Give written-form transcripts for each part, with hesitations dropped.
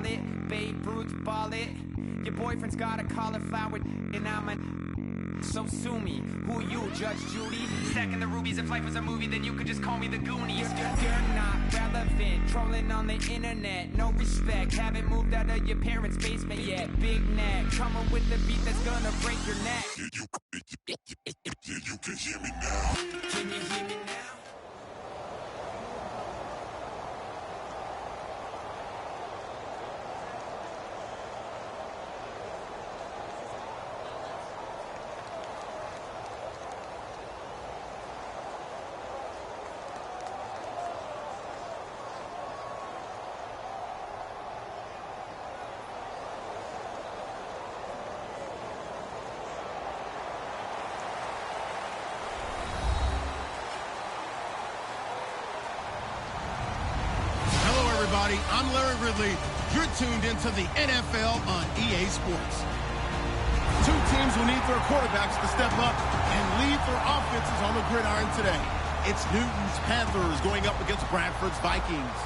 it, Babe Ruth ball it. Your boyfriend's got a cauliflower and I'm a... So sue me, who you, Judge Judy? Stacking the rubies, if life was a movie, then you could just call me the Goonies. You're not relevant, trolling on the internet. No respect, haven't moved out of your parents' basement yet. Big neck, coming with the beat that's gonna break your neck. You can hear me now. Can you hear me now? I'm Larry Ridley. You're tuned into the NFL on EA Sports. Two teams will need their quarterbacks to step up and lead their offenses on the gridiron today. It's Newton's Panthers going up against Bradford's Vikings.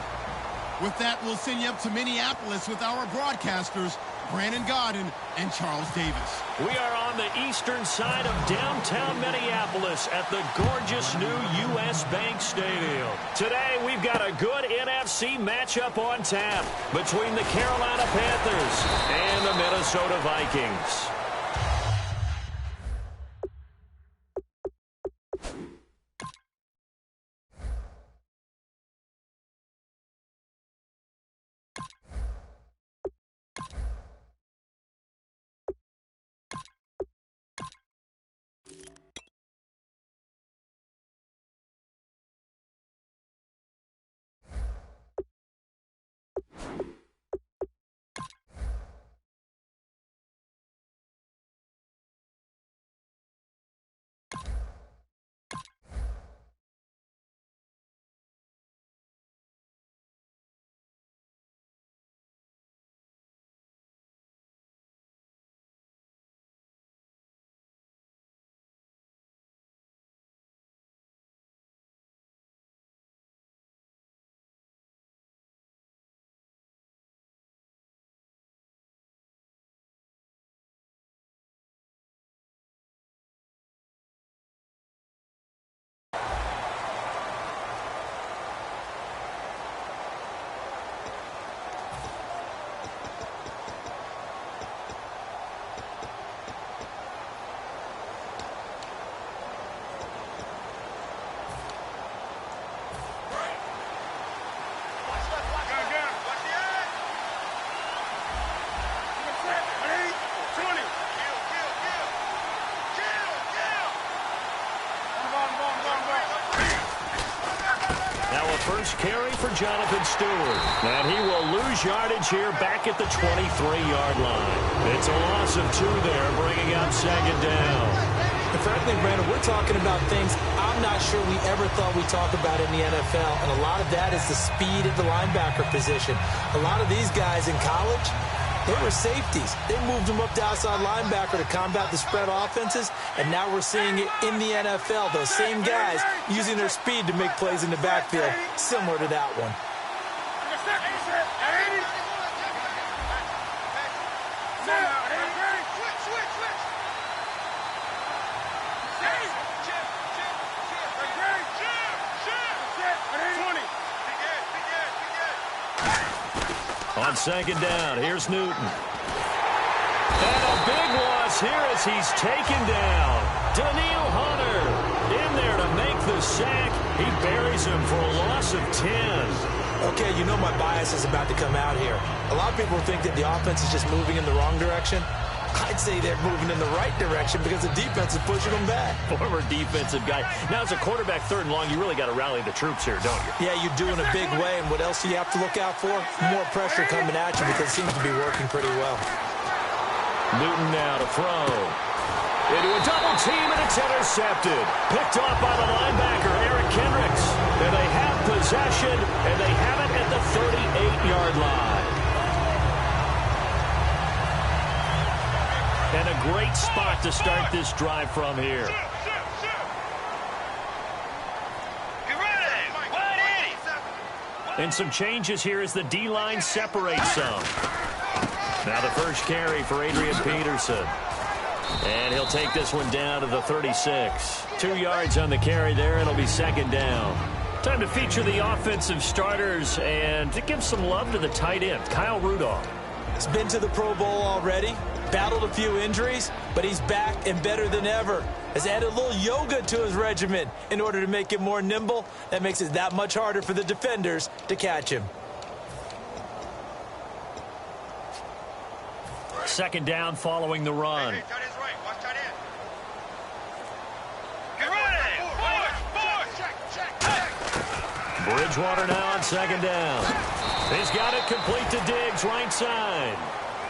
With that, we'll send you up to Minneapolis with our broadcasters, Brandon Godden and Charles Davis. We are on the eastern side of downtown Minneapolis at the gorgeous new U.S. Bank Stadium. Today, we've got a good NFC matchup on tap between the Carolina Panthers and the Minnesota Vikings. First carry for Jonathan Stewart. And he will lose yardage here back at the 23-yard line. It's a loss of 2 there, bringing up second down. And frankly, Brandon, we're talking about things I'm not sure we ever thought we'd talk about in the NFL. And a lot of that is the speed at the linebacker position. A lot of these guys in college, they were safeties. They moved them up to outside linebacker to combat the spread offenses, and now we're seeing it in the NFL. Those same guys using their speed to make plays in the backfield, similar to that one. On second down, here's Newton. And a big loss here as he's taken down. Daniil Hunter in there to make the sack. He buries him for a loss of 10. Okay, you know my bias is about to come out here. A lot of people think that the offense is just moving in the wrong direction. I'd say they're moving in the right direction because the defense is pushing them back. Former defensive guy. Now, as a quarterback, third and long, you really got to rally the troops here, don't you? Yeah, you do in a big way. And what else do you have to look out for? More pressure coming at you because it seems to be working pretty well. Newton now to throw. Into a double team, and it's intercepted. Picked off by the linebacker, Eric Kendricks. And they have possession, and they have it at the 38-yard line. And a great spot to start this drive from here. And some changes here as the D-line separates some. Now the first carry for Adrian Peterson. And he'll take this one down to the 36. 2 yards on the carry there, and it'll be second down. Time to feature the offensive starters and to give some love to the tight end, Kyle Rudolph. He's been to the Pro Bowl already, battled a few injuries, but he's back and better than ever. Has added a little yoga to his regimen in order to make him more nimble. That makes it that much harder for the defenders to catch him. Second down following the run. Bridgewater now on second down. He's got it complete to Diggs, right side.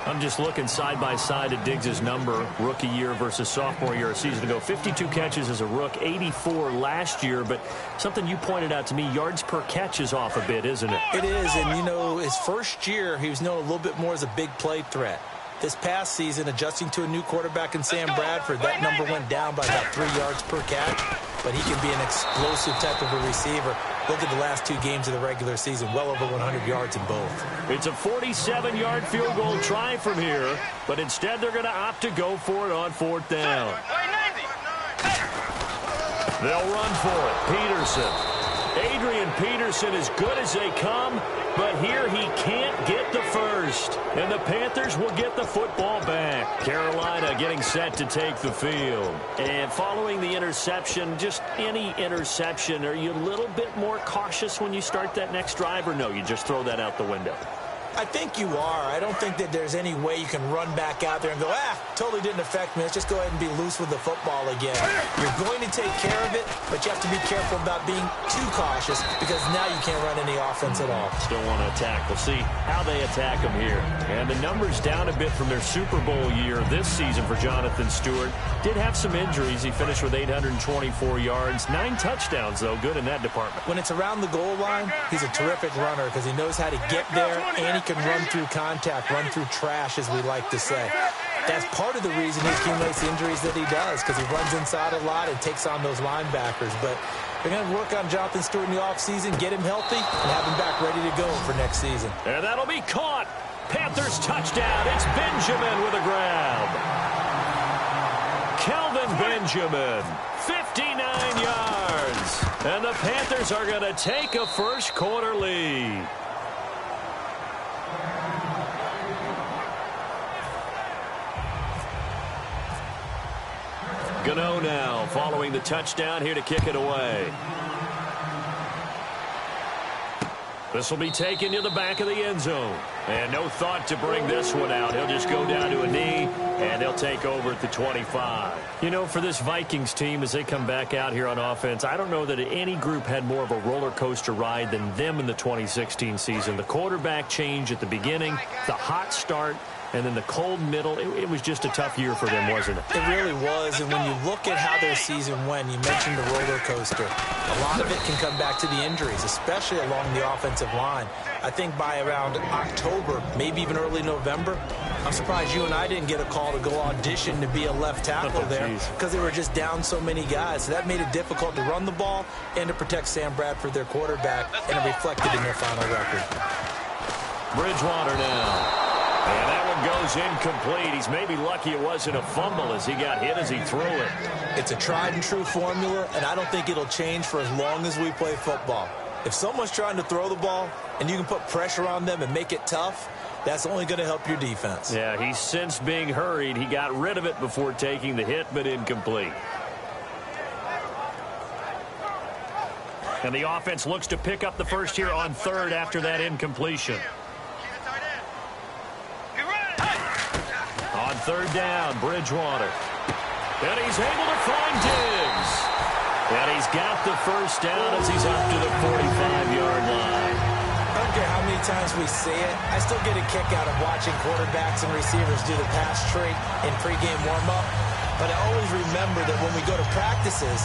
I'm just looking side by side at Diggs' number, rookie year versus sophomore year a season ago. 52 catches as a rook, 84 last year. But something you pointed out to me, yards per catch is off a bit, isn't it? It is, and you know, his first year, he was known a little bit more as a big play threat. This past season, adjusting to a new quarterback in Sam Bradford, that number went down by about 3 yards per catch. But he can be an explosive type of a receiver. Look at the last 2 games of the regular season, well over 100 yards in both. It's a 47-yard field goal try from here, but instead they're going to opt to go for it on 4th down. They'll run for it. Peterson. Adrian Peterson as good as they come, but here he can't get the first. And the Panthers will get the football back. Carolina getting set to take the field. And following the interception, just any interception, are you a little bit more cautious when you start that next drive, or no, you just throw that out the window? I think you are. I don't think that there's any way you can run back out there and go, totally didn't affect me. Let's just go ahead and be loose with the football again. You're going to take care of it, but you have to be careful about being too cautious because now you can't run any offense at all. Still want to attack. We'll see how they attack them here. And the numbers down a bit from their Super Bowl year this season for Jonathan Stewart. Did have some injuries. He finished with 824 yards. 9 touchdowns, though. Good in that department. When it's around the goal line, he's a terrific runner because he knows how to get there, and he can run through contact, run through trash, as we like to say. That's part of the reason he accumulates the injuries that he does, because he runs inside a lot and takes on those linebackers. But they're going to work on Jonathan Stewart in the offseason, get him healthy, and have him back ready to go for next season. And that'll be caught. Panthers touchdown. It's Benjamin with a grab. Kelvin Benjamin, 59 yards. And the Panthers are going to take a first quarter lead. Gano now following the touchdown here to kick it away. This will be taken to the back of the end zone. And no thought to bring this one out. He'll just go down to a knee, and they'll take over at the 25. You know, for this Vikings team, as they come back out here on offense, I don't know that any group had more of a roller coaster ride than them in the 2016 season. The quarterback change at the beginning, the hot start, and then the cold middle. It was just a tough year for them, wasn't it? It really was, and when you look at how their season went, you mentioned the roller coaster. A lot of it can come back to the injuries, especially along the offensive line. I think by around October, maybe even early November, I'm surprised you and I didn't get a call to go audition to be a left tackle there because they were just down so many guys. So that made it difficult to run the ball and to protect Sam Bradford, their quarterback, and it reflected in their final record. Bridgewater now. And that one goes incomplete. He's maybe lucky it wasn't a fumble as he got hit as he threw it. It's a tried and true formula, and I don't think it'll change for as long as we play football. If someone's trying to throw the ball and you can put pressure on them and make it tough, that's only going to help your defense. Yeah, he's since being hurried. He got rid of it before taking the hit, but incomplete. And the offense looks to pick up the first here on 3rd after that incompletion. On 3rd down, Bridgewater. And he's able to find Diggs. And he's got the first down as he's up to the 45-yard line. I don't care how many times we say it, I still get a kick out of watching quarterbacks and receivers do the pass tree in pregame warm-up. But I always remember that when we go to practices,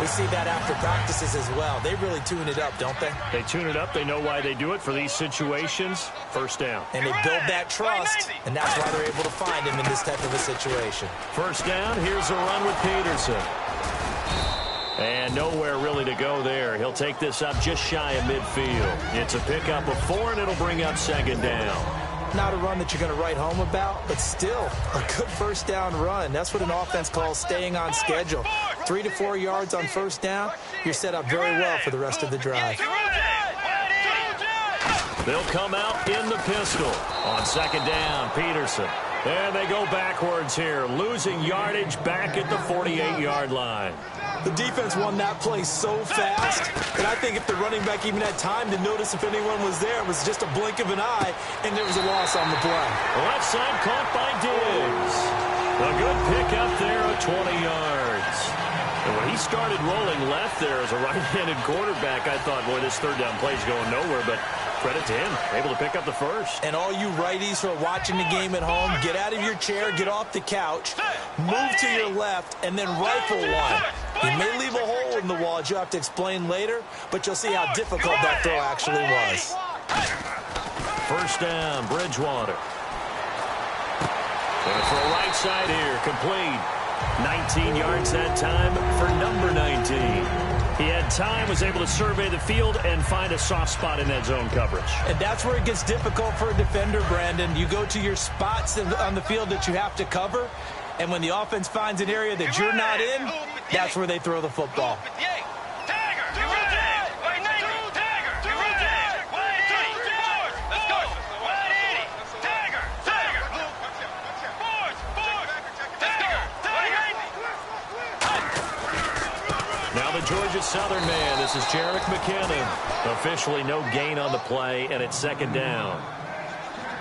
we see that after practices as well. They really tune it up, don't they? They tune it up. They know why they do it for these situations. First down. And they build that trust, and that's why they're able to find him in this type of a situation. First down. Here's a run with Peterson. And nowhere really to go there. He'll take this up just shy of midfield. It's a pickup of 4, and it'll bring up second down. Not a run that you're going to write home about, but still a good first down run. That's what an offense calls staying on schedule. 3 to 4 yards on first down, you're set up very well for the rest of the drive. They'll come out in the pistol. On second down, Peterson. And they go backwards here, losing yardage back at the 48-yard line. The defense won that play so fast that I think if the running back even had time to notice if anyone was there, it was just a blink of an eye, and there was a loss on the play. Left side caught by Diggs. A good pickup there at 20 yards. And when he started rolling left there as a right-handed quarterback, I thought, boy, this third down play is going nowhere, but credit to him, able to pick up the first. And all you righties who are watching the game at home, get out of your chair, get off the couch, move to your left, and then rifle one. He may leave a hole in the wall, as you'll have to explain later, but you'll see how difficult that throw actually was. First down, Bridgewater. And for a right side here, complete. 19 yards that time for number 19. He had time, was able to survey the field and find a soft spot in that zone coverage. And that's where it gets difficult for a defender, Brandon. You go to your spots on the field that you have to cover, and when the offense finds an area that you're not in, that's where they throw the football. Georgia Southern man, this is Jerick McKinnon. Officially no gain on the play, and it's second down.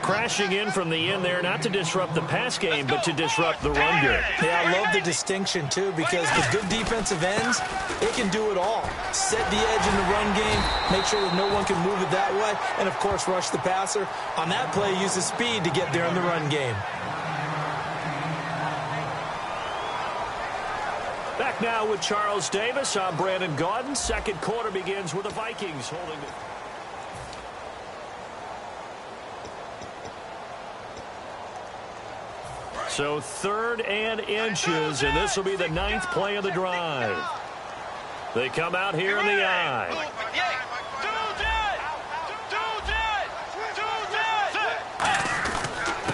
Crashing in from the end there, not to disrupt the pass game, but to disrupt the run game. Yeah, I love the distinction, too, because with good defensive ends, it can do it all. Set the edge in the run game, make sure that no one can move it that way, and, of course, rush the passer. On that play, use the speed to get there in the run game. Back now with Charles Davis. I'm Brandon Gaudin. Second quarter begins with the Vikings holding the... So 3rd and inches, and this will be the 9th play of the drive. They come out here in the I.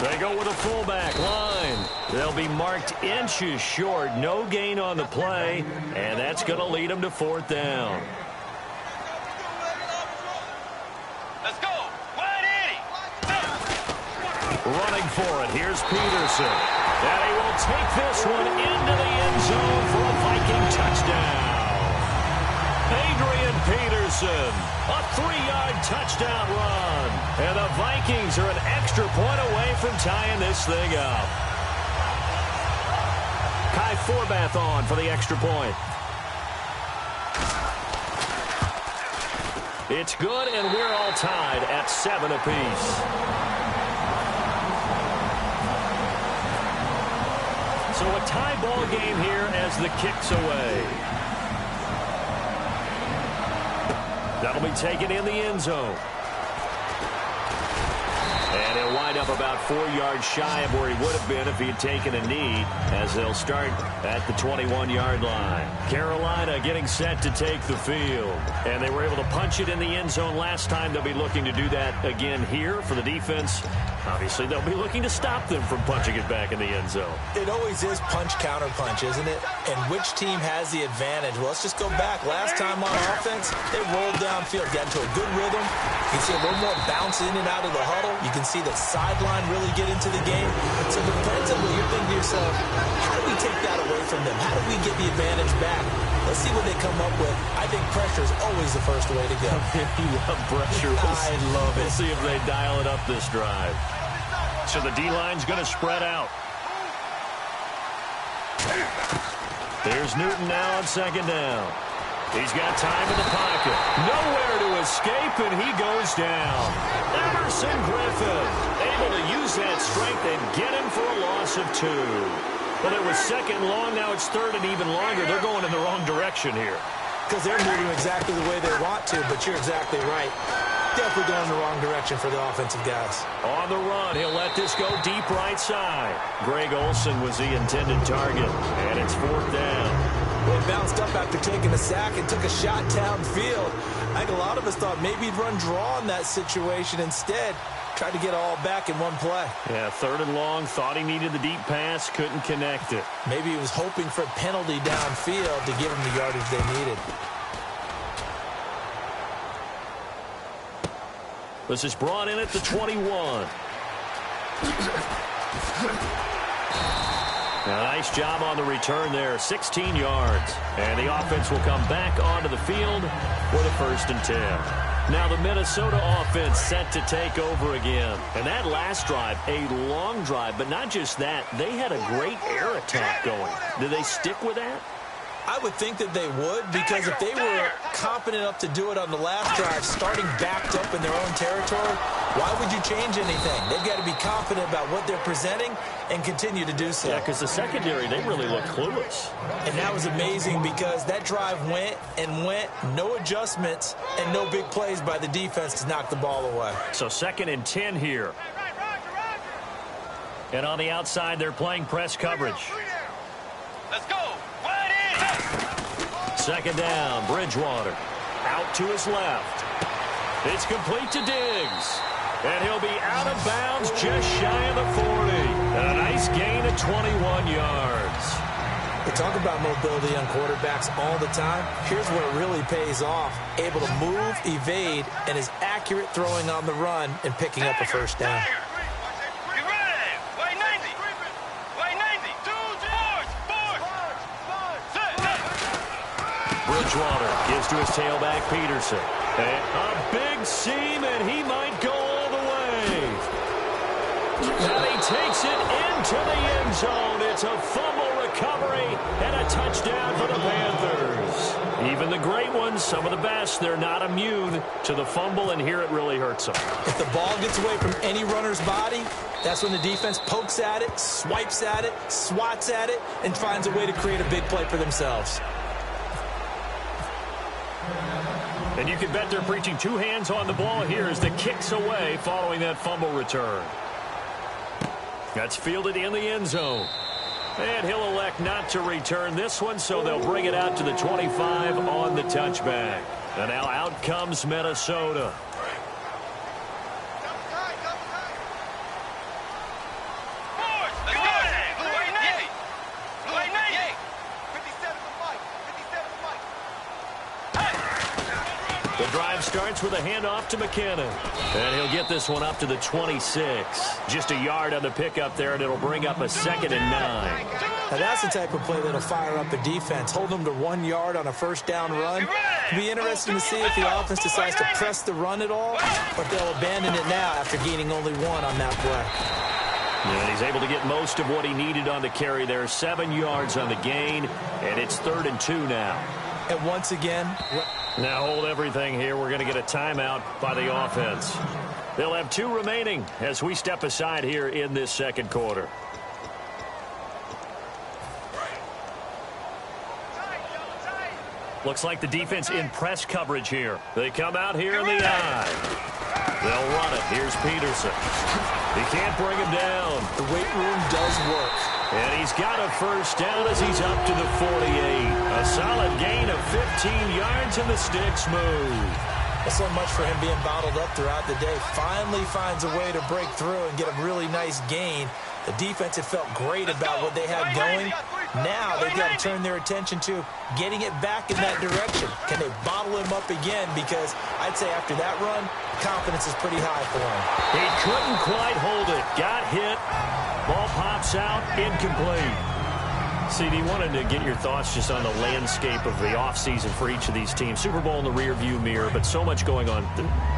They go with a fullback line. They'll be marked inches short. No gain on the play, and that's going to lead them to 4th down. Let's go. Running for it. Here's Peterson. And he will take this one into the end zone for a Viking touchdown. Adrian Peterson, a 3-yard touchdown run. And the Vikings are an extra point away from tying this thing up. Kai Forbath on for the extra point. It's good, and we're all tied at 7 apiece. So a tie ball game here as the kick's away. That'll be taken in the end zone. And he'll wind up about 4 yards shy of where he would have been if he had taken a knee, as they'll start at the 21-yard line. Carolina getting set to take the field. And they were able to punch it in the end zone last time. They'll be looking to do that again here for the defense. Obviously, they'll be looking to stop them from punching it back in the end zone. It always is punch-counter-punch, isn't it? And which team has the advantage? Well, let's just go back. Last time on offense, they rolled downfield, got into a good rhythm. You can see a little more bounce in and out of the huddle. You can see the sideline really get into the game. So defensively, you're thinking to yourself, how do we take that away from them? How do we get the advantage back? Let's see what they come up with. I think pressure is always the first way to go. You love pressure. I love it. We'll see if they dial it up this drive. So the D-line's going to spread out. There's Newton now on second down. He's got time in the pocket. Nowhere to escape, and he goes down. Emerson Griffin able to use that strength and get him for a loss of 2. Well, it was second long. Now it's third and even longer. They're going in the wrong direction here. Because they're moving exactly the way they want to, but you're exactly right. Definitely going in the wrong direction for the offensive guys. On the run, he'll let this go deep right side. Greg Olsen was the intended target, and it's 4th down. Well, he bounced up after taking a sack and took a shot downfield. I think a lot of us thought maybe he'd run draw in that situation. Instead, tried to get it all back in one play. Yeah, 3rd and long, thought he needed the deep pass, couldn't connect it. Maybe he was hoping for a penalty downfield to give him the yardage they needed. This is brought in at the 21. Nice job on the return there, 16 yards. And the offense will come back onto the field for the 1st and 10. Now the Minnesota offense set to take over again. And that last drive, a long drive, but not just that, they had a great air attack going. Do they stick with that? I would think that they would, because if they were confident enough to do it on the last drive, starting backed up in their own territory, why would you change anything? They've got to be confident about what they're presenting and continue to do so. Yeah, because the secondary, they really look clueless. And that was amazing because that drive went and went, no adjustments, and no big plays by the defense to knock the ball away. So 2nd and 10 here. And on the outside, they're playing press coverage. Let's go. 2nd down, Bridgewater. Out to his left. It's complete to Diggs. And he'll be out of bounds just shy of the 40. A nice gain of 21 yards. We talk about mobility on quarterbacks all the time. Here's where it really pays off. Able to move, evade, and is accurate throwing on the run and picking up a 1st down. Bridgewater gives to his tailback, Peterson. And a big seam, and he might go all the way. And he takes it into the end zone. It's a fumble recovery and a touchdown for the Panthers. Even the great ones, some of the best, they're not immune to the fumble, and here it really hurts them. If the ball gets away from any runner's body, that's when the defense pokes at it, swipes at it, swats at it, and finds a way to create a big play for themselves. And you can bet they're preaching 2 hands on the ball here as the kick's away following that fumble return. That's fielded in the end zone. And he'll elect not to return this one, so they'll bring it out to the 25 on the touchback. And now out comes Minnesota. The drive starts with a handoff to McKinnon. And he'll get this one up to the 26. Just a yard on the pickup there, and it'll bring up a 2nd and 9. Now that's the type of play that'll fire up a defense. Hold them to 1 yard on a 1st down run. It'll be interesting to see if the offense decides to press the run at all, or if they'll abandon it now after gaining only 1 on that play. And he's able to get most of what he needed on the carry there. 7 yards on the gain, and it's 3rd and 2 now. And once again, now hold everything here. We're going to get a timeout by the offense. They'll have 2 remaining as we step aside here in this 2nd quarter. Looks like the defense in press coverage here. They come out here in the eye. They'll run it. Here's Peterson. He can't bring him down. The weight room does work. And he's got a 1st down as he's up to the 48. A solid gain of 15 yards, and the sticks move. Well, so much for him being bottled up throughout the day. Finally finds a way to break through and get a really nice gain. The defense had felt great about what they had going. Now they've got to turn their attention to getting it back in that direction. Can they bottle him up again? Because I'd say after that run, confidence is pretty high for him. He couldn't quite hold it. Got hit. Ball pops out. Incomplete. CD, wanted to get your thoughts just on the landscape of the offseason for each of these teams. Super Bowl in the rearview mirror, but so much going on.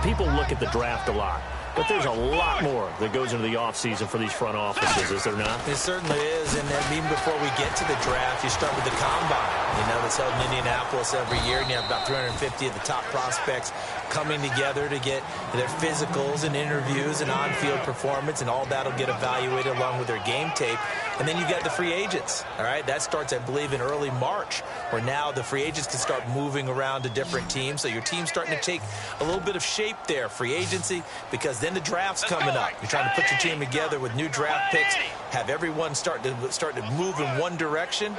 People look at the draft a lot. But there's a lot more that goes into the offseason for these front offices, is there not? It certainly is, and even before we get to the draft, you start with the combine. You know, that's held in Indianapolis every year, and you have about 350 of the top prospects coming together to get their physicals and interviews and on-field performance, and all that will get evaluated along with their game tape. And then you've got the free agents, all right? That starts, I believe, in early March, where now the free agents can start moving around to different teams. So your team's starting to take a little bit of shape there, free agency, because then the draft's coming up. You're trying to put your team together with new draft picks, have everyone start to move in one direction.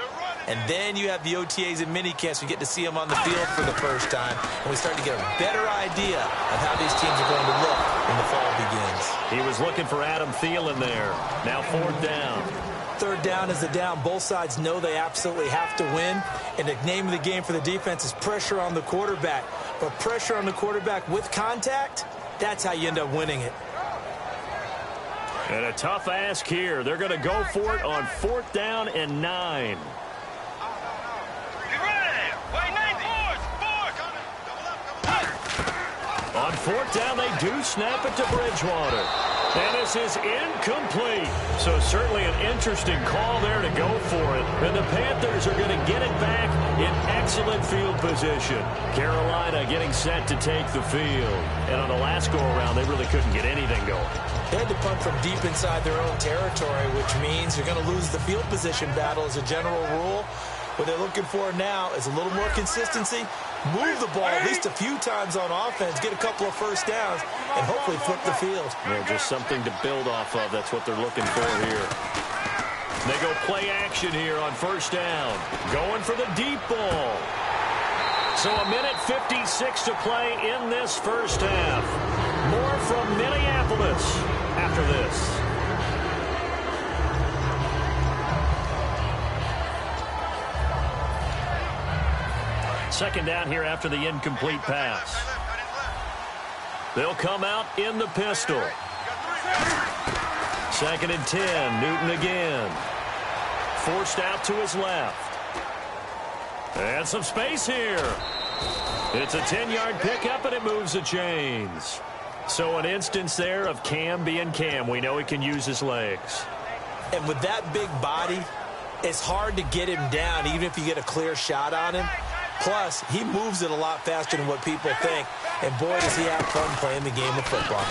And then you have the OTAs and minicamps. We get to see them on the field for the first time, and we start to get a better idea of how these teams are going to look when the fall begins. He was looking for Adam Thielen there. Now 4th down. 3rd down is the down. Both sides know they absolutely have to win, and the name of the game for the defense is pressure on the quarterback. But pressure on the quarterback with contact, that's how you end up winning it. And a tough ask here. They're going to go for it on 4th down and 9. On 4th down, they do snap it to Bridgewater. And this is incomplete. So certainly an interesting call there to go for it. And the Panthers are going to get it back in excellent field position. Carolina getting set to take the field. And on the last go-around, they really couldn't get anything going. They had to punt from deep inside their own territory, which means you're going to lose the field position battle as a general rule. What they're looking for now is a little more consistency, move the ball at least a few times on offense, get a couple of first downs, and hopefully flip the field. Well, just something to build off of. That's what they're looking for here. They go play action here on 1st down. Going for the deep ball. So a minute 56 to play in this first half. More from Minneapolis after this. Second down here after the incomplete pass. They'll come out in the pistol. 2nd and 10. Newton again. Forced out to his left. And some space here. It's a 10-yard pickup, and it moves the chains. So an instance there of Cam being Cam. We know he can use his legs. And with that big body, it's hard to get him down, even if you get a clear shot on him. Plus, he moves it a lot faster than what people think. And boy, does he have fun playing the game of football.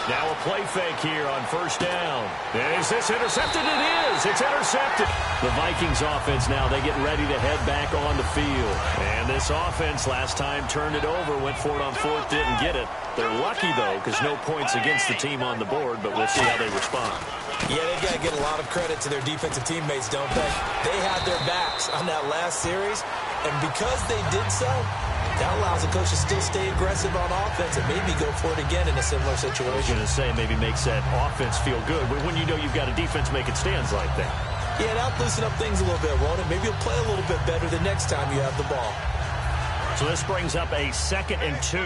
Now a play fake here on 1st down. Is this intercepted? It is. It's intercepted. The Vikings offense now, they get ready to head back on the field. And this offense last time turned it over, went for it on 4th, didn't get it. They're lucky, though, because no points against the team on the board, but we'll see how they respond. Yeah, they've got to get a lot of credit to their defensive teammates, don't they? They had their backs on that last series, and because they did so, that allows the coach to still stay aggressive on offense and maybe go for it again in a similar situation. I was going to say maybe makes that offense feel good when you know you've got a defense making stands like that. Yeah, that'll loosen up things a little bit, won't it? Maybe you'll play a little bit better the next time you have the ball. So this brings up a 2nd and 2.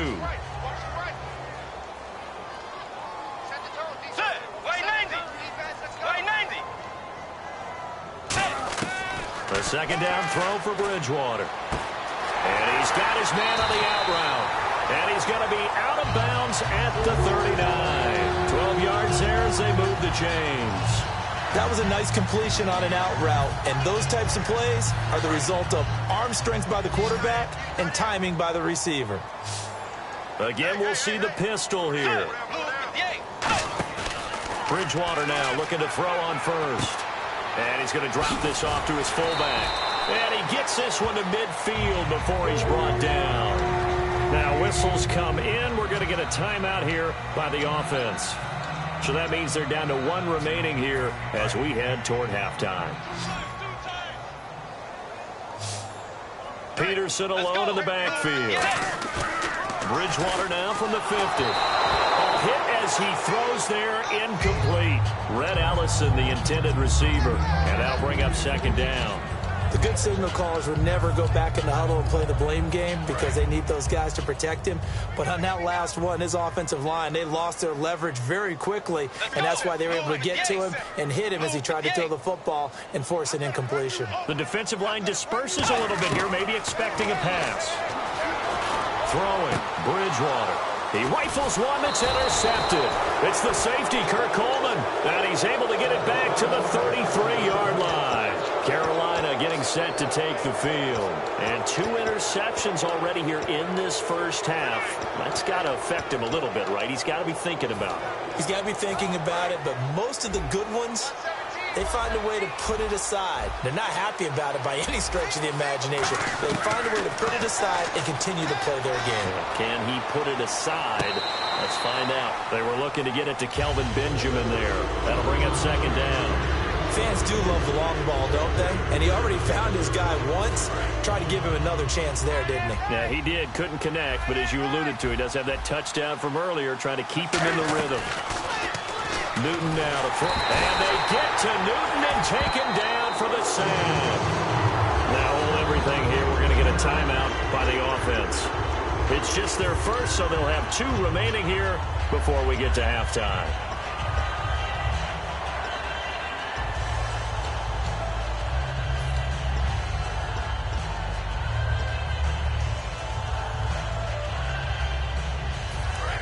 A 2nd down throw for Bridgewater. And he's got his man on the out route. And he's going to be out of bounds at the 39. 12 yards there as they move the chains. That was a nice completion on an out route. And those types of plays are the result of arm strength by the quarterback and timing by the receiver. Again, we'll see the pistol here. Bridgewater now looking to throw on 1st. And he's going to drop this off to his fullback. And he gets this one to midfield before he's brought down. Now whistles come in. We're going to get a timeout here by the offense. So that means they're down to 1 remaining here as we head toward halftime. Peterson alone in the backfield. Bridgewater now from the 50. Hit as he throws there, incomplete. Red Allison, the intended receiver, and that'll bring up 2nd down. The good signal callers would never go back in the huddle and play the blame game because they need those guys to protect him. But on that last one, his offensive line, they lost their leverage very quickly, and that's why they were able to get to him and hit him as he tried to throw the football and force an incompletion. The defensive line disperses a little bit here, maybe expecting a pass. Throwing, Bridgewater. He rifles one that's intercepted. It's the safety, Kirk Coleman, and he's able to get it back to the 33-yard line. Carolina getting set to take the field. And 2 interceptions already here in this first half. That's got to affect him a little bit, right? He's got to be thinking about it. He's got to be thinking about it, but most of the good ones, they find a way to put it aside. They're not happy about it by any stretch of the imagination. They find a way to put it aside and continue to play their game. Can he put it aside? Let's find out. They were looking to get it to Kelvin Benjamin there. That'll bring up 2nd down. Fans do love the long ball, don't they? And he already found his guy once. Tried to give him another chance there, didn't he? Yeah, he did. Couldn't connect, but as you alluded to, he does have that touchdown from earlier, trying to keep him in the rhythm. Newton now to throw. And they get to Newton and take him down for the sack. Now hold everything here. We're going to get a timeout by the offense. It's just their first, so they'll have 2 remaining here before we get to halftime.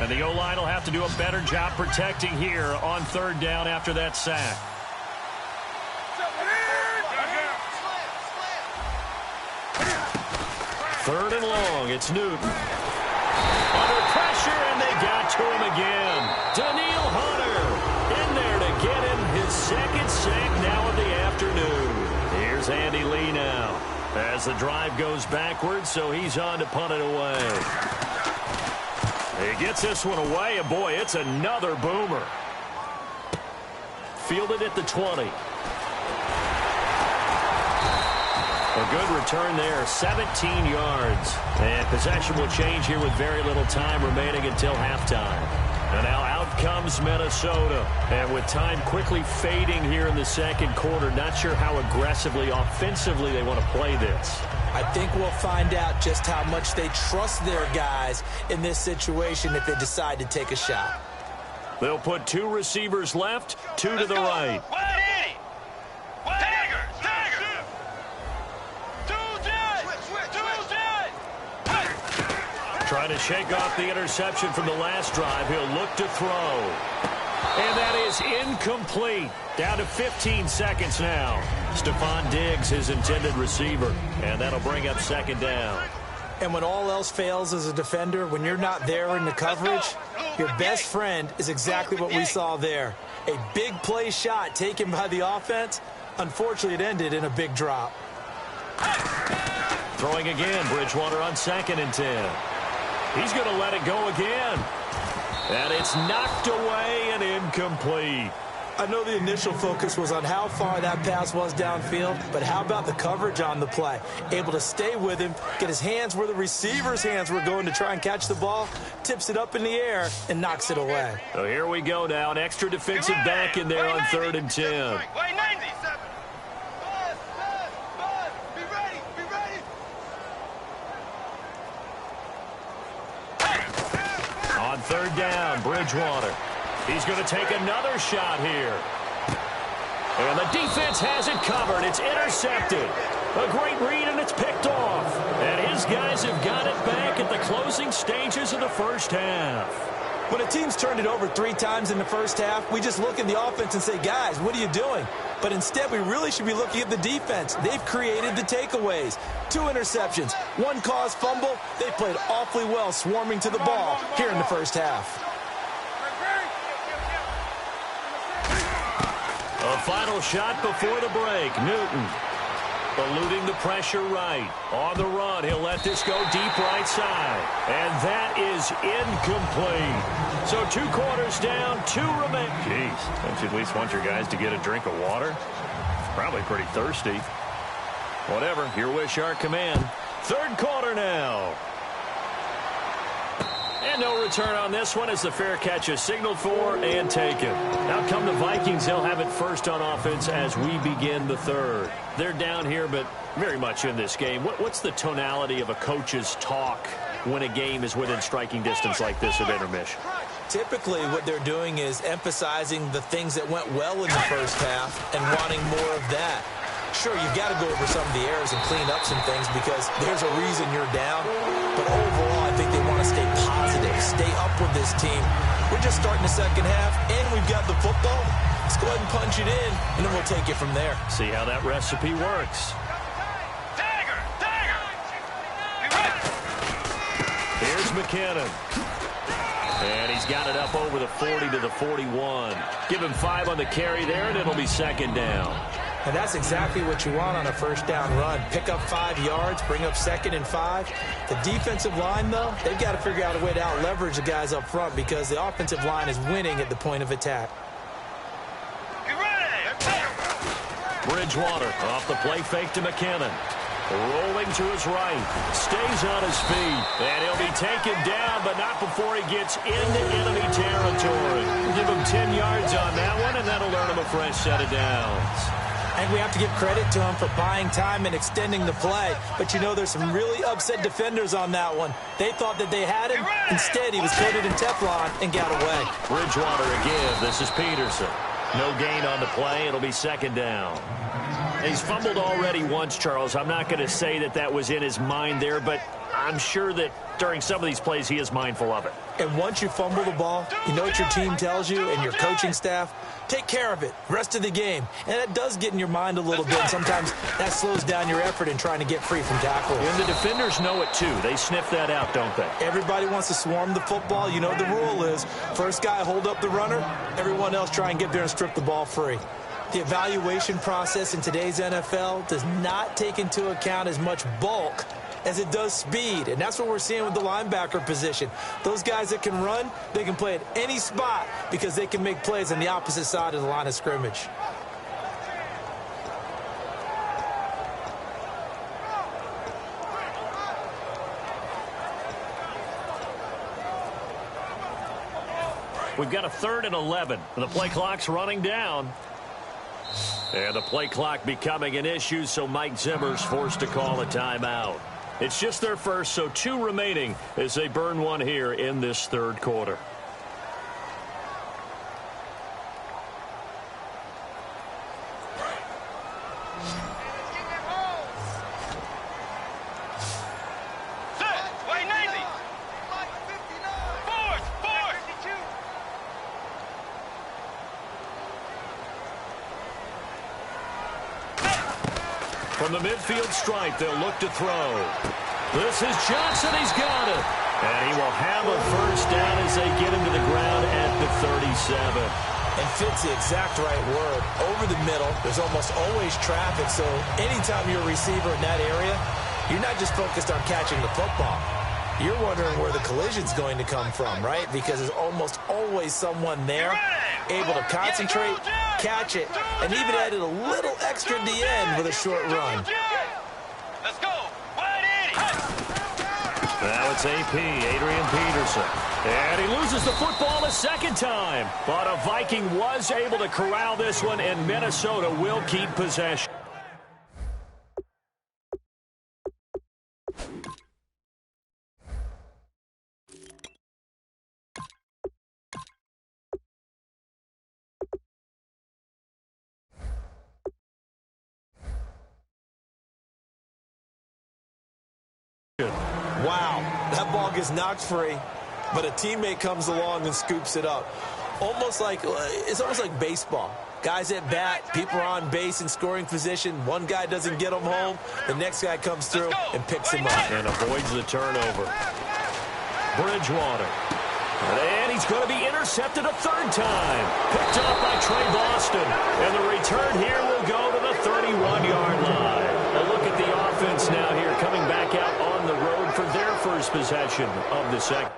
And the O-line will have to do a better job protecting here on 3rd down after that sack. Third and long, it's Newton. Under pressure, and they got to him again. Daniil Hunter in there to get him his 2nd sack now of the afternoon. Here's Andy Lee now as the drive goes backwards, so he's on to punt it away. He gets this one away, and boy, it's another boomer. Fielded at the 20. A good return there, 17 yards. And possession will change here with very little time remaining until halftime. And now out comes Minnesota. And with time quickly fading here in the 2nd quarter, not sure how aggressively, offensively they want to play this. I think we'll find out just how much they trust their guys in this situation if they decide to take a shot. They'll put 2 receivers left, 2 to the right. Trying to shake off the interception from the last drive. He'll look to throw. And that is incomplete. Down to 15 seconds now. Stephon Diggs, his intended receiver. And that'll bring up 2nd down. And when all else fails as a defender, when you're not there in the coverage, your best friend is exactly what we saw there. A big play shot taken by the offense. Unfortunately, it ended in a big drop. Throwing again, Bridgewater on 2nd and 10. He's going to let it go again. And it's knocked away and incomplete. I know the initial focus was on how far that pass was downfield, but how about the coverage on the play? Able to stay with him, get his hands where the receiver's hands were going to try and catch the ball, tips it up in the air, and knocks it away. So here we go now. An extra defensive back in there on 3rd and 10. On 3rd down, Bridgewater. He's going to take another shot here. And the defense has it covered. It's intercepted. A great read, and it's picked off. And his guys have got it back at the closing stages of the 1st half. When a team's turned it over 3 times in the 1st half, we just look at the offense and say, guys, what are you doing? But instead, we really should be looking at the defense. They've created the takeaways. 2 interceptions, 1 caused fumble. They played awfully well swarming to the ball here in the 1st half. A final shot before the break. Newton eluding the pressure right. On the run, he'll let this go deep right side. And that is incomplete. So 2 quarters down, 2 remain. Jeez, don't you at least want your guys to get a drink of water? Probably pretty thirsty. Whatever, your wish, our command. 3rd quarter now. And no return on this one as the fair catch is signaled for and taken. Now come the Vikings. They'll have it first on offense as we begin the 3rd. They're down here, but very much in this game. What's the tonality of a coach's talk when a game is within striking distance like this of intermission? Typically, what they're doing is emphasizing the things that went well in the 1st half and wanting more of that. Sure, you've got to go over some of the errors and clean up some things because there's a reason you're down. But overall, I think they want to stay positive, stay up with this team. We're just starting the 2nd half, and we've got the football. Let's go ahead and punch it in, and then we'll take it from there. See how that recipe works. Here's McKinnon. And he's got it up over the 40 to the 41. Give him 5 on the carry there, and it'll be 2nd down. And that's exactly what you want on a 1st down run. Pick up 5 yards, bring up 2nd and 5. The defensive line, though, they've got to figure out a way to out-leverage the guys up front because the offensive line is winning at the point of attack. Bridgewater off the play fake to McKinnon. Rolling to his right. Stays on his feet. And he'll be taken down, but not before he gets into enemy territory. Give him 10 yards on that one, and that'll earn him a fresh set of downs. I think we have to give credit to him for buying time and extending the play. But, you know, there's some really upset defenders on that one. They thought that they had him. Instead, he was coated in Teflon and got away. Bridgewater again. This is Peterson. No gain on the play. It'll be second down. He's fumbled already once, Charles. I'm not going to say that that was in his mind there, but I'm sure that during some of these plays he is mindful of it. And once you fumble the ball, you know what your team tells you and your coaching staff? Take care of it. Rest of the game. And that does get in your mind a little bit. Sometimes that slows down your effort in trying to get free from tackles. And the defenders know it, too. They sniff that out, don't they? Everybody wants to swarm the football. You know the rule is first guy hold up the runner, everyone else try and get there and strip the ball free. The evaluation process in today's NFL does not take into account as much bulk as it does speed, and that's what we're seeing with the linebacker position. Those guys that can run, they can play at any spot because they can make plays on the opposite side of the line of scrimmage. We've got a 3rd and 11. The play clock's running down. And the play clock becoming an issue, so Mike Zimmer's forced to call a timeout. It's just their first, so 2 remaining as they burn one here in this 3rd quarter. From the midfield stripe, they'll look to throw. This is Johnson. He's got it. And he will have a first down as they get him to the ground at the 37. And fits the exact right word. Over the middle, there's almost always traffic, so anytime you're a receiver in that area, you're not just focused on catching the football. You're wondering where the collision's going to come from, right? Because there's almost always someone there able to concentrate, catch it, and even added a little extra at the end with a short run. Let's go. Now it's AP, Adrian Peterson. And he loses the football a second time. But a Viking was able to corral this one, and Minnesota will keep possession. Wow, that ball gets knocked free, but a teammate comes along and scoops it up. It's almost like baseball. Guys at bat, people are on base in scoring position. One guy doesn't get them home. The next guy comes through and picks him up. And avoids the turnover. Bridgewater. And he's going to be intercepted a 3rd time. Picked up by Trey Boston. And the return here will go to the 31-yard line. A look at the offense now here coming back out on the road for their first possession of the second.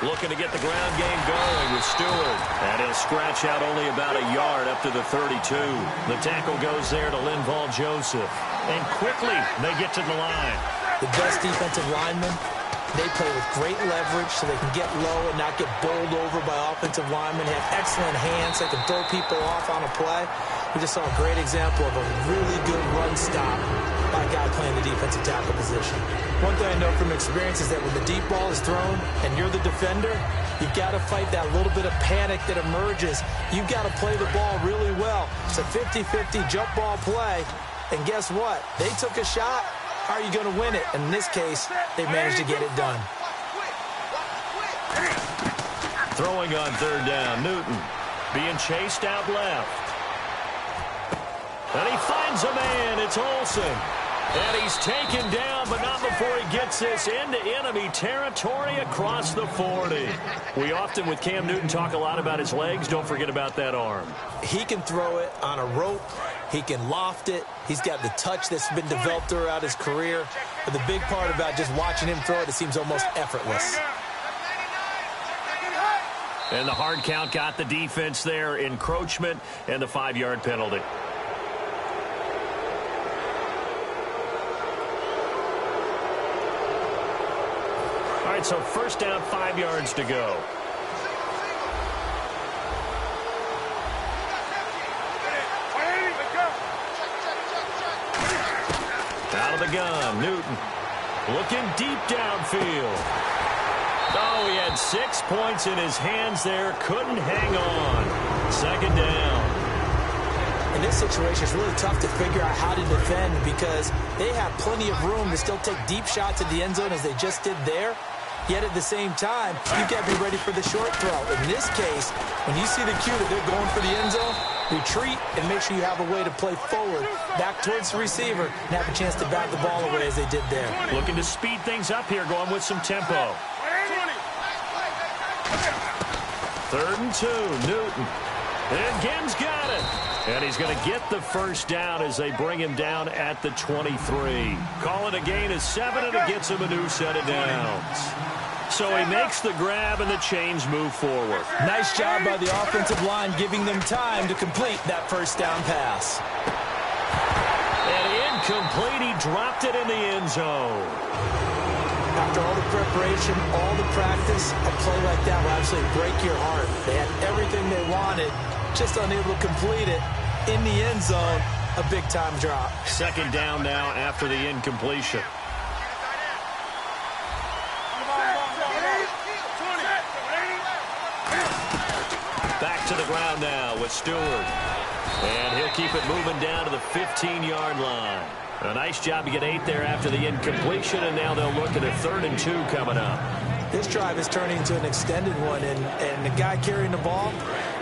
Looking to get the ground game going with Stewart. And he'll scratch out only about a yard up to the 32. The tackle goes there to Linval Joseph. And quickly, they get to the line. The best defensive linemen, they play with great leverage so they can get low and not get bowled over by offensive linemen. They have excellent hands. They can throw people off on a play. We just saw a great example of a really good run stop by a guy playing the defensive tackle position. One thing I know from experience is that when the deep ball is thrown and you're the defender, you've got to fight that little bit of panic that emerges. You've got to play the ball really well. It's a 50-50 jump ball play. And guess what? They took a shot. How are you going to win it? And in this case, they managed to get it done. Throwing on third down, Newton being chased out left. And he finds a man. It's Olsen. And he's taken down, but not before he gets this into enemy territory across the 40. We often, with Cam Newton, talk a lot about his legs. Don't forget about that arm. He can throw it on a rope. He can loft it. He's got the touch that's been developed throughout his career. But the big part about just watching him throw it, it seems almost effortless. And the hard count got the defense there. Encroachment and the 5-yard penalty. All right, so first down, 5 yards to go. Out of the gun, Newton looking deep downfield. Oh, he had 6 points in his hands there. Couldn't hang on. Second down. In this situation, it's really tough to figure out how to defend because they have plenty of room to still take deep shots at the end zone as they just did there. Yet at the same time, you've got to be ready for the short throw. In this case, when you see the cue that they're going for the end zone, retreat and make sure you have a way to play forward, back towards the receiver, and have a chance to bat the ball away as they did there. Looking to speed things up here, going with some tempo. 3rd and 2, Newton. And Gibbs got it. And he's going to get the first down as they bring him down at the 23. Call it a gain of 7, and it gets him a new set of downs. So he makes the grab, and the chains move forward. Nice job by the offensive line giving them time to complete that first down pass. And incomplete. He dropped it in the end zone. After all the preparation, all the practice, a play like that will absolutely break your heart. They had everything they wanted, just unable to complete it. In the end zone, a big-time drop. Second down now after the incompletion. Back to the ground now with Stewart. And he'll keep it moving down to the 15-yard line. A nice job to get 8 there after the incompletion, and now they'll look at a 3rd and 2 coming up. This drive is turning into an extended one, and the guy carrying the ball,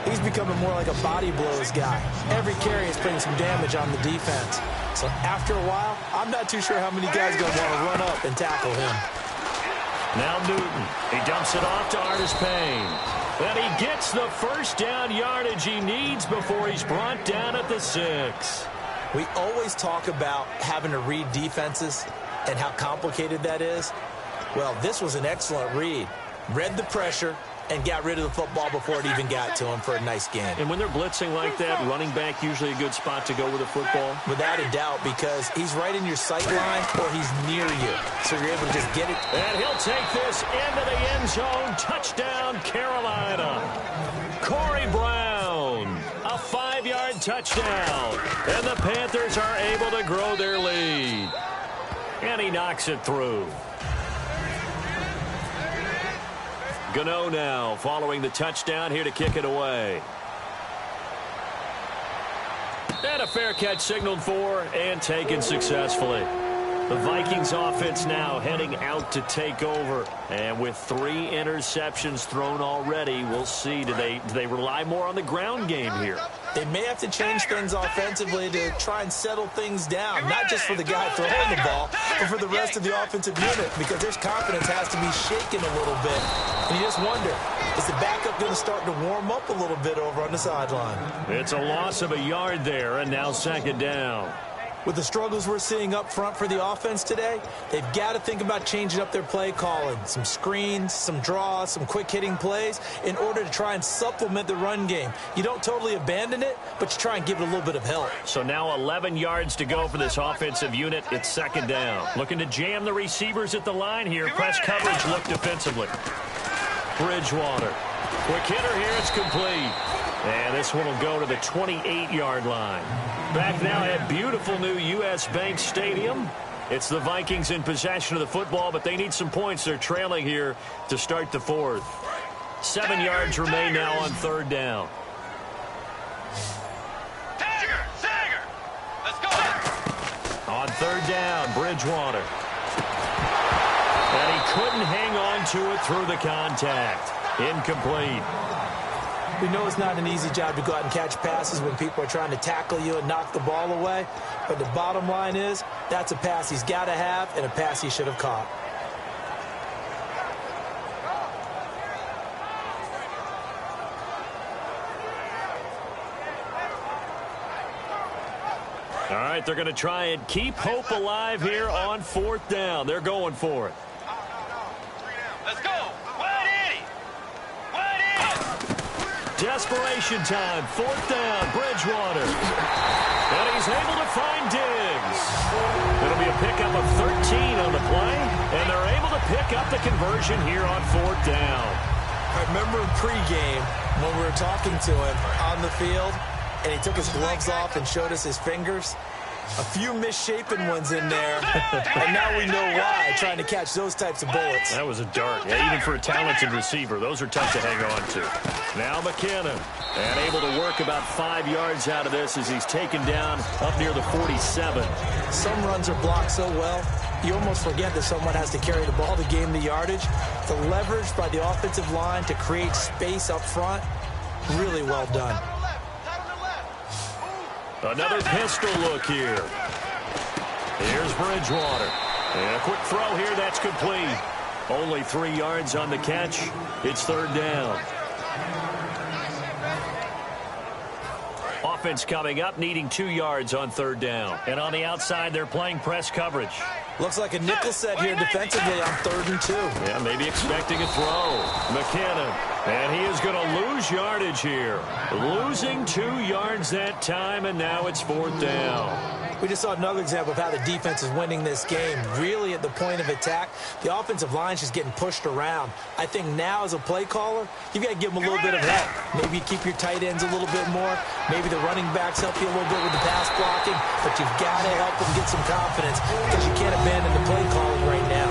he's becoming more like a body blows guy. Every carry is putting some damage on the defense. So after a while, I'm not too sure how many guys are going to want to run up and tackle him. Now Newton. He dumps it off to Artis Payne. And he gets the first down yardage he needs before he's brought down at the 6. We always talk about having to read defenses and how complicated that is. Well, this was an excellent read. Read the pressure and got rid of the football before it even got to him for a nice gain. And when they're blitzing like that, running back usually a good spot to go with a football? Without a doubt, because he's right in your sight line or he's near you. So you're able to just get it. And he'll take this into the end zone. Touchdown, Carolina. Corey Brown, a 5-yard touchdown. And the Panthers are able to grow their lead. And he knocks it through. Gano now following the touchdown here to kick it away. And a fair catch signaled for and taken successfully. The Vikings offense now heading out to take over. And with 3 interceptions thrown already, we'll see. Do they rely more on the ground game here? They may have to change things offensively to try and settle things down, not just for the guy throwing the ball, but for the rest of the offensive unit, because their confidence has to be shaken a little bit. And you just wonder, is the backup going to start to warm up a little bit over on the sideline? It's a loss of a yard there, and now second down. With the struggles we're seeing up front for the offense today, they've got to think about changing up their play calling. Some screens, some draws, some quick-hitting plays in order to try and supplement the run game. You don't totally abandon it, but you try and give it a little bit of help. So now 11 yards to go for this offensive unit. It's second down. Looking to jam the receivers at the line here. Press coverage look defensively. Bridgewater. Quick hitter here. It's complete. And this one will go to the 28-yard line. Back now at beautiful new U.S. Bank Stadium. It's the Vikings in possession of the football, but they need some points. They're trailing here to start the fourth. 7 yards remain now on third down. Sager! Let's go! On third down, Bridgewater. And he couldn't hang on to it through the contact. Incomplete. We know it's not an easy job to go out and catch passes when people are trying to tackle you and knock the ball away. But the bottom line is, that's a pass he's got to have and a pass he should have caught. All right, they're going to try and keep hope alive here on fourth down. They're going for it. Let's go! Desperation time, fourth down, Bridgewater. And he's able to find Diggs. It'll be a pickup of 13 on the play, and they're able to pick up the conversion here on fourth down. I remember in pregame when we were talking to him on the field, and he took his gloves off and showed us his fingers. A few misshapen ones in there, and now we know why, trying to catch those types of bullets. That was a dart. Yeah, even for a talented receiver, those are tough to hang on to. Now McKinnon, and able to work about 5 yards out of this as he's taken down up near the 47. Some runs are blocked so well, you almost forget that someone has to carry the ball to gain the yardage. The leverage by the offensive line to create space up front, really well done. Another pistol look here. Here's Bridgewater. And a quick throw here, that's complete. Only 3 yards on the catch. It's third down. Offense coming up, needing 2 yards on third down. And on the outside, they're playing press coverage. Looks like a nickel set here defensively on 3rd and 2. Yeah, maybe expecting a throw. McKinnon. And he is going to lose yardage here. Losing 2 yards that time, and now it's fourth down. We just saw another example of how the defense is winning this game. Really at the point of attack, the offensive line is just getting pushed around. I think now as a play caller, you've got to give them a little bit of help. Maybe keep your tight ends a little bit more. Maybe the running backs help you a little bit with the pass blocking. But you've got to help them get some confidence because you can't abandon the play calling right now.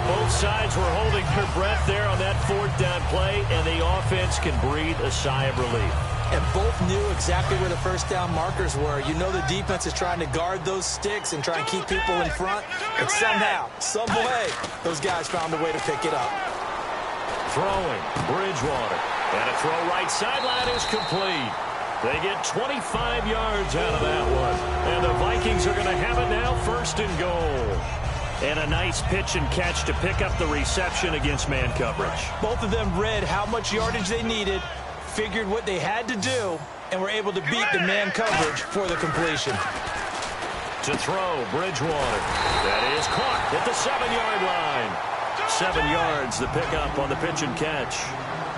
Both sides were holding their breath there on that fourth down play, and the offense can breathe a sigh of relief. And both knew exactly where the first down markers were. You know the defense is trying to guard those sticks and try and keep people in front. But somehow, some way, those guys found a way to pick it up. Throwing, Bridgewater. And a throw right sideline is complete. They get 25 yards out of that one. And the Vikings are going to have it now, 1st and goal. And a nice pitch and catch to pick up the reception against man coverage. Both of them read how much yardage they needed, figured what they had to do, and were able to beat the man coverage for the completion. To throw, Bridgewater. That is caught at the 7-yard line. 7 yards, the pickup on the pitch and catch.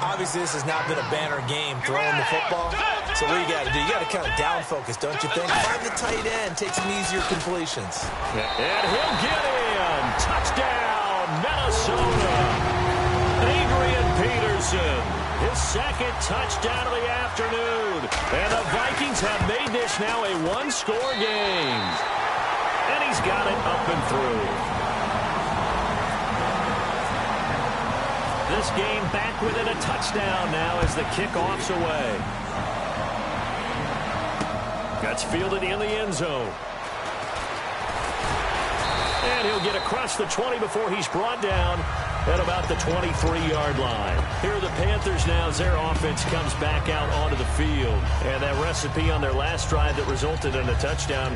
Obviously, this has not been a banner game throwing the football. So what you got to do? You got to kind of down focus, don't you think? Find the tight end, take some easier completions. And he'll get in. Touchdown, Minnesota. Adrian Peterson, his 2nd touchdown of the afternoon. And the Vikings have made this now a 1-score game. And he's got it up and through. This game back within a touchdown now as the kickoff's away. That's fielded in the end zone. And he'll get across the 20 before he's brought down at about the 23-yard line. Here are the Panthers now as their offense comes back out onto the field. And that recipe on their last drive that resulted in a touchdown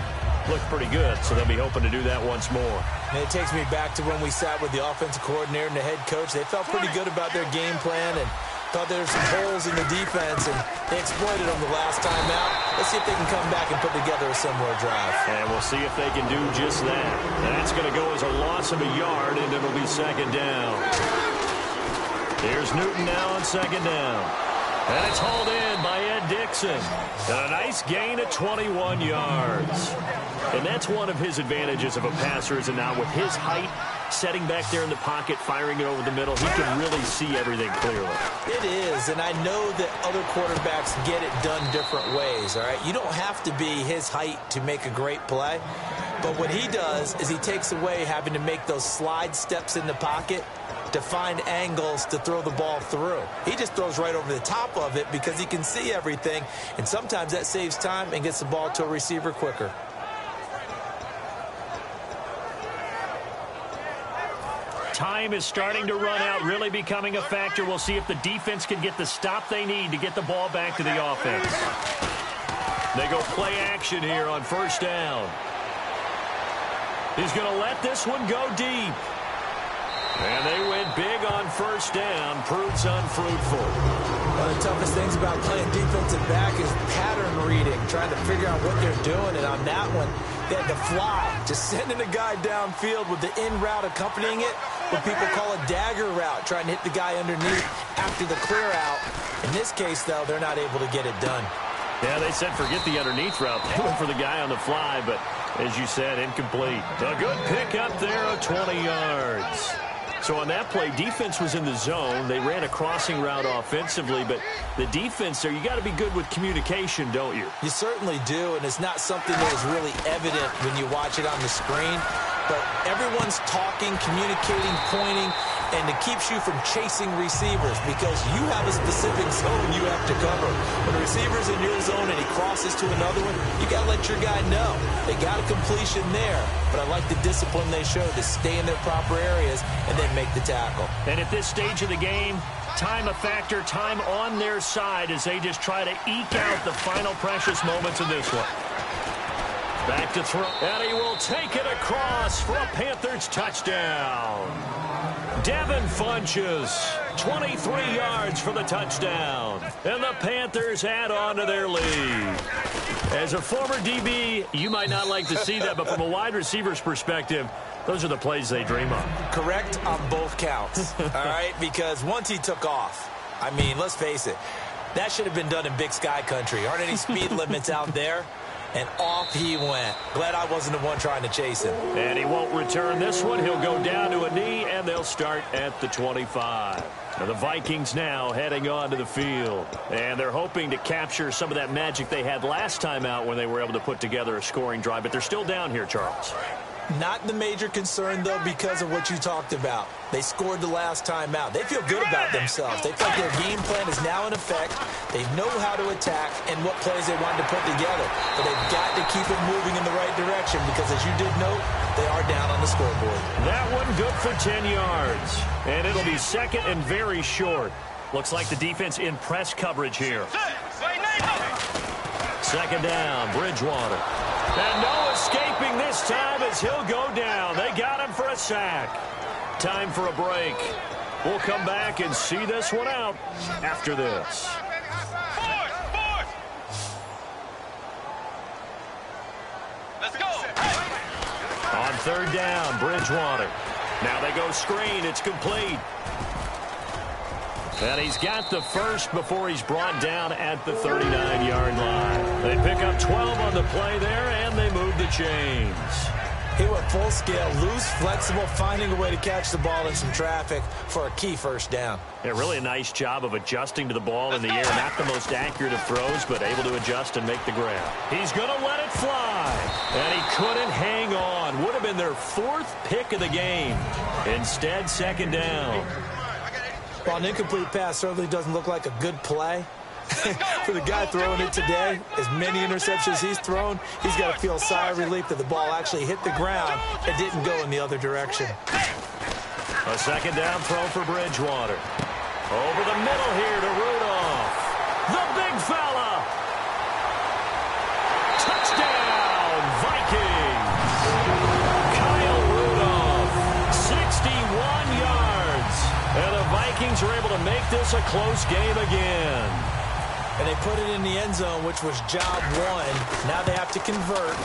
looked pretty good, so they'll be hoping to do that once more. And it takes me back to when we sat with the offensive coordinator and the head coach. They felt pretty good about their game plan, and Thought there were some holes in the defense, and they exploited them the last time out. Let's see if they can come back and put together a similar drive. And we'll see if they can do just that. That's going to go as a loss of a yard, and it'll be second down. Here's Newton now on second down. And it's hauled in by Ed Dixon. And a nice gain of 21 yards. And that's one of his advantages of a passer, is now with his height, setting back there in the pocket, firing it over the middle, he can really see everything clearly. It is, and I know that other quarterbacks get it done different ways, all right? You don't have to be his height to make a great play, but what he does is he takes away having to make those slide steps in the pocket to find angles to throw the ball through. He just throws right over the top of it because he can see everything, and sometimes that saves time and gets the ball to a receiver quicker. Time is starting to run out, really becoming a factor. We'll see if the defense can get the stop they need to get the ball back to the offense. They go play action here on first down. He's going to let this one go deep. And they went big on first down. Proves unfruitful. One of the toughest things about playing defensive back is pattern reading, trying to figure out what they're doing. And on that one, they had to fly, just sending a guy downfield with the in route accompanying it, what people call a dagger route, trying to hit the guy underneath after the clear out. In this case, though, they're not able to get it done. Yeah, they said forget the underneath route. They went for the guy on the fly, but as you said, incomplete. A good pick up there of 20 yards. So on that play, defense was in the zone. They ran a crossing route offensively, but the defense there, you got to be good with communication, don't you? You certainly do, and it's not something that is really evident when you watch it on the screen. But everyone's talking, communicating, pointing, and it keeps you from chasing receivers because you have a specific zone you have to cover. When a receiver's in your zone and he crosses to another one, you got to let your guy know. They got a completion there, but I like the discipline they show to stay in their proper areas and then make the tackle. And at this stage of the game, time a factor, time on their side as they just try to eke out the final precious moments of this one. Back to throw, and he will take it across for a Panthers touchdown. Devin Funches, 23 yards for the touchdown. And the Panthers add on to their lead. As a former DB, you might not like to see that, but from a wide receiver's perspective, those are the plays they dream of. Correct on both counts, all right? Because once he took off, I mean, let's face it, that should have been done in Big Sky country. Aren't any speed limits out there? And off he went. Glad I wasn't the one trying to chase him. And he won't return this one. He'll go down to a knee, and they'll start at the 25. Now the Vikings now heading on to the field. And they're hoping to capture some of that magic they had last time out when they were able to put together a scoring drive. But they're still down here, Charles. Not the major concern, though, because of what you talked about. They scored the last time out. They feel good about themselves. They think their game plan is now in effect. They know how to attack and what plays they want to put together. But they've got to keep it moving in the right direction because, as you did note, they are down on the scoreboard. That one good for 10 yards. And it'll be second and very short. Looks like the defense in press coverage here. Second down, Bridgewater. And no escaping this time as he'll go down. They got him for a sack. Time for a break. We'll come back and see this one out after this. Let's go. On third down, Bridgewater. Now they go screen. It's complete. And he's got the first before he's brought down at the 39-yard line. They pick up 12 on the play there, and they move the chains. He went full scale, loose, flexible, finding a way to catch the ball in some traffic for a key first down. Yeah, really a nice job of adjusting to the ball in the air. Not the most accurate of throws, but able to adjust and make the grab. He's going to let it fly. And he couldn't hang on. Would have been their fourth pick of the game. Instead, second down. Well, an incomplete pass certainly doesn't look like a good play. For the guy throwing it today, as many interceptions he's thrown, he's got to feel a sigh of relief that the ball actually hit the ground and didn't go in the other direction. A second down throw for Bridgewater. Over the middle here to Rudolph. The big fella. Touchdown, Vikings. Kyle Rudolph, 61 yards. And the Vikings Vikings are able to make this a close game again. And they put it in the end zone, which was job one. Now they have to convert.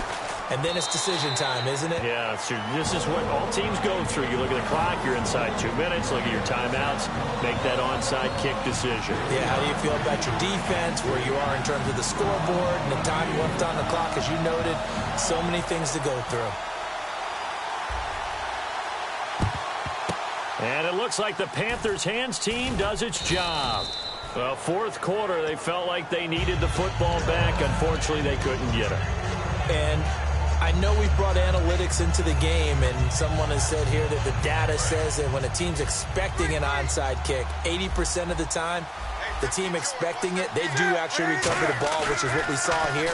And then it's decision time, isn't it? Yeah, so this is what all teams go through. You look at the clock, you're inside 2 minutes, look at your timeouts, make that onside kick decision. Yeah, how do you feel about your defense, where you are in terms of the scoreboard, and the time left on the clock, as you noted, so many things to go through. And it looks like the Panthers' hands team does its job. Well, fourth quarter, they felt like they needed the football back. Unfortunately, they couldn't get it. And I know we've brought analytics into the game, and someone has said here that the data says that when a team's expecting an onside kick, 80% of the time, the team expecting it, they do actually recover the ball, which is what we saw here.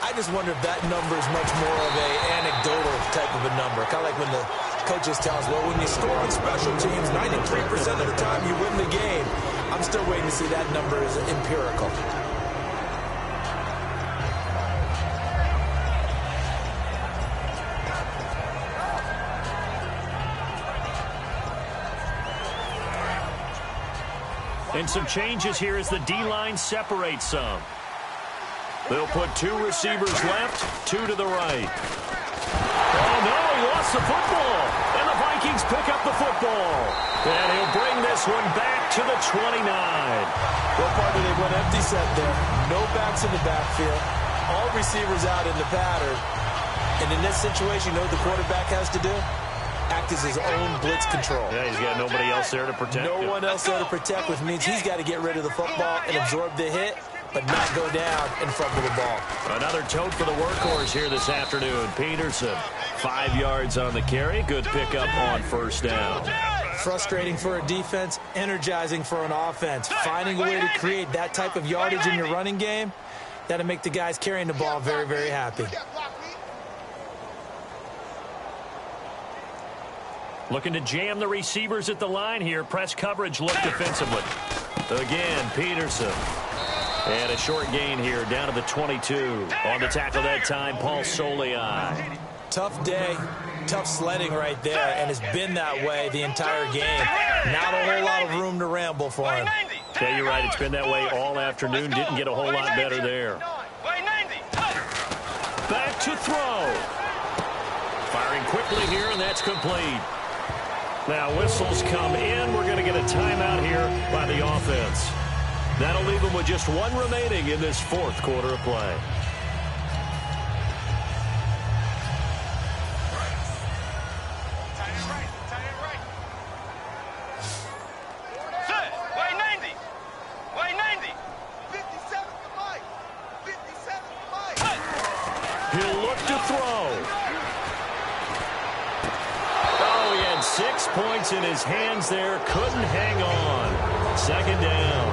I just wonder if that number is much more of an anecdotal type of a number. Kind of like when the coaches tell us, well, when you score on special teams, 93% of the time you win the game. I'm still waiting to see that number is empirical. And some changes here as the D-line separates some. They'll put 2 receivers left, 2 to the right. Oh, no, he lost the football. And the Vikings pick up the football. And he'll bring this one back to the 29. What part did they went empty set there? No backs in the backfield. All receivers out in the pattern. And in this situation, you know what the quarterback has to do? Act as his own blitz control. Yeah, he's got nobody else there to protect him. No one else there to protect, which means he's got to get rid of the football and absorb the hit, but not go down and fumble the ball. Another tote for the workhorse here this afternoon. Peterson, 5 yards on the carry. Good pickup on first down. Frustrating for a defense, energizing for an offense. Finding a way to create that type of yardage in your running game, that'll make the guys carrying the ball very, very happy. Looking to jam the receivers at the line here. Press coverage look defensively. Again, Peterson. And a short gain here down to the 22. On the tackle that time, Paul Soliai. Tough day, tough sledding right there, and it's been that way the entire game. Not a whole lot of room to ramble for him. Yeah, you're right. It's been that way all afternoon. Didn't get a whole lot better there. Back to throw. Firing quickly here, and that's complete. Now whistles come in. We're going to get a timeout here by the offense. That'll leave them with just 1 remaining in this fourth quarter of play. He'll look to throw. 6 points in his hands there. Couldn't hang on. Second down.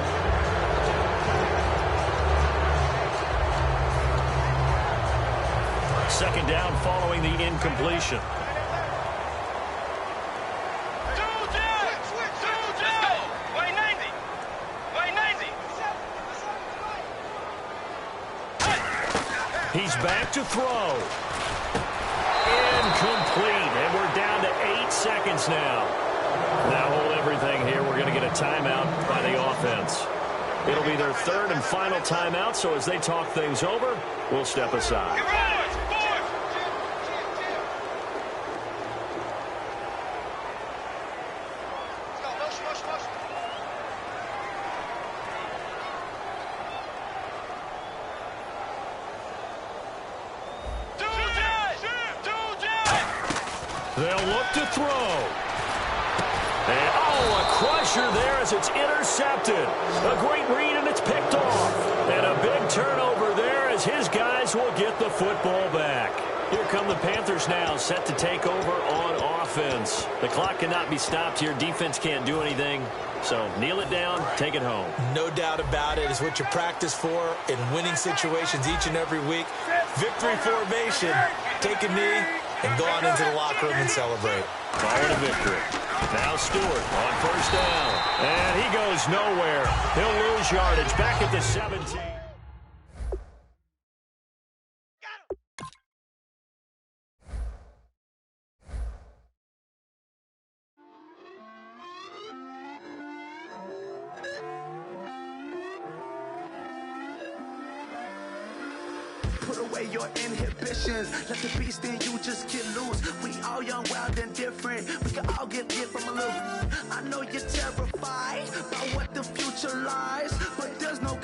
Second down following the incompletion. He's back to throw. Incomplete, and we're down to 8 seconds now. Now hold everything here. We're going to get a timeout by the offense. It'll be their third and final timeout, so as they talk things over, we'll step aside. They'll look to throw. And, a crusher there as it's intercepted. A great read, and it's picked off. And a big turnover there as his guys will get the football back. Here come the Panthers now, set to take over on offense. The clock cannot be stopped here. Defense can't do anything. So kneel it down, take it home. No doubt about it. It's what you practice for in winning situations each and every week. Victory formation. Take a knee and go on into the locker room and celebrate. Call it a victory. Now Stewart on first down. And he goes nowhere. He'll lose yardage back at the 17. put away your inhibitions. Let the beast in you just get loose. We all young, wild, and different. We can all get from a little. I know you're terrified by what the future lies, but there's no